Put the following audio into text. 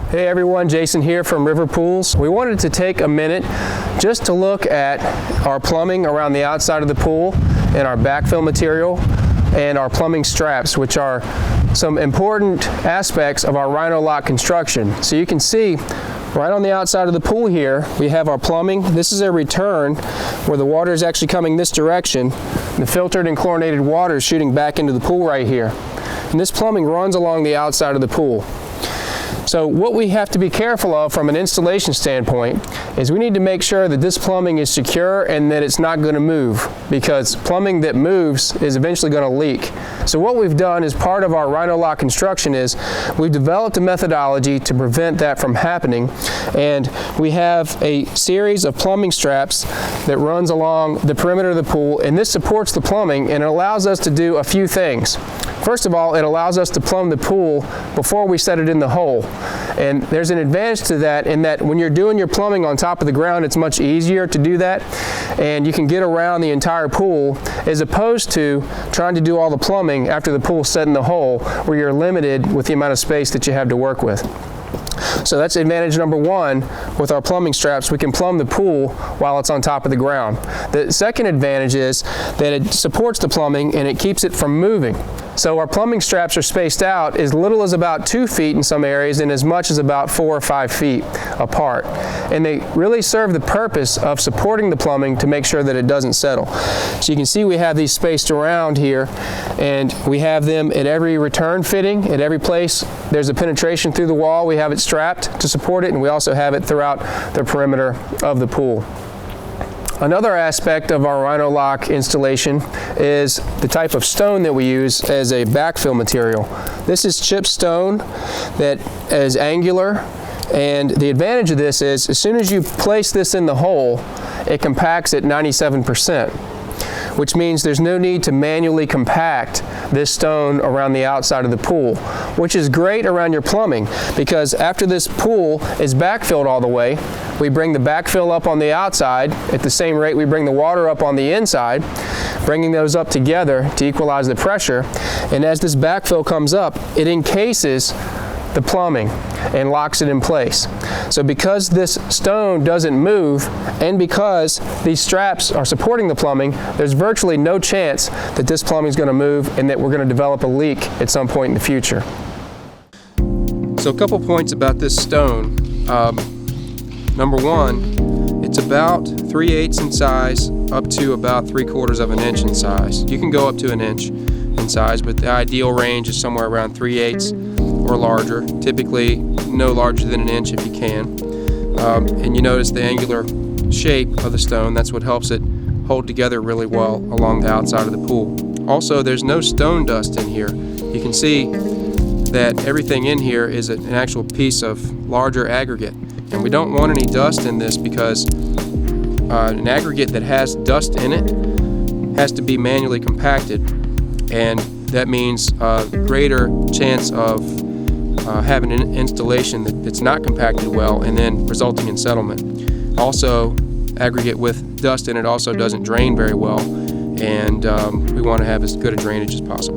Hey everyone, Jason here from River Pools. We wanted to take a minute just to look at our plumbing around the outside of the pool and our backfill material and our plumbing straps, which are some important aspects of our Rhino-Roc construction. So you can see right on the outside of the pool here, we have our plumbing. This is a return where the water is actually coming this direction. The filtered and chlorinated water is shooting back into the pool right here. And this plumbing runs along the outside of the pool. So what we have to be careful of from an installation standpoint is we need to make sure that this plumbing is secure and that it's not going to move, because plumbing that moves is eventually going to leak. So what we've done as part of our Rhino-Roc construction is we've developed a methodology to prevent that from happening, and we have a series of plumbing straps that runs along the perimeter of the pool, and this supports the plumbing and it allows us to do a few things. First of all, it allows us to plumb the pool before we set it in the hole. And there's an advantage to that in that when you're doing your plumbing on top of the ground, it's much easier to do that. And you can get around the entire pool as opposed to trying to do all the plumbing after the pool's set in the hole, where you're limited with the amount of space that you have to work with. So that's advantage number one. With our plumbing straps, we can plumb the pool while it's on top of the ground. The second advantage is that it supports the plumbing and it keeps it from moving. So our plumbing straps are spaced out as little as about 2 feet in some areas and as much as about 4 or 5 feet apart. And they really serve the purpose of supporting the plumbing to make sure that it doesn't settle. So you can see we have these spaced around here, and we have them at every return fitting, at every place there's a penetration through the wall. We have it strapped to support it, and we also have it throughout the perimeter of the pool. Another aspect of our Rhino-Roc installation is the type of stone that we use as a backfill material. This is chipped stone that is angular, and the advantage of this is as soon as you place this in the hole, it compacts at 97%, which means there's no need to manually compact this stone around the outside of the pool, which is great around your plumbing, because after this pool is backfilled all the way, we bring the backfill up on the outside at the same rate we bring the water up on the inside, bringing those up together to equalize the pressure. And as this backfill comes up, it encases the plumbing and locks it in place. So because this stone doesn't move and because these straps are supporting the plumbing, there's virtually no chance that this plumbing is going to move and that we're going to develop a leak at some point in the future. So a couple points about this stone. Number one, it's about 3/8 in size up to about 3/4 of an inch in size. You can go up to an inch in size, but the ideal range is somewhere around 3/8 or larger, typically no larger than an inch if you can. And you notice the angular shape of the stone, that's what helps it hold together really well along the outside of the pool. Also, there's no stone dust in here. You can see that everything in here is an actual piece of larger aggregate. And we don't want any dust in this because an aggregate that has dust in it has to be manually compacted, and that means a greater chance of having an installation that's not compacted well and then resulting in settlement. Also, aggregate with dust in it also doesn't drain very well, and we want to have as good a drainage as possible.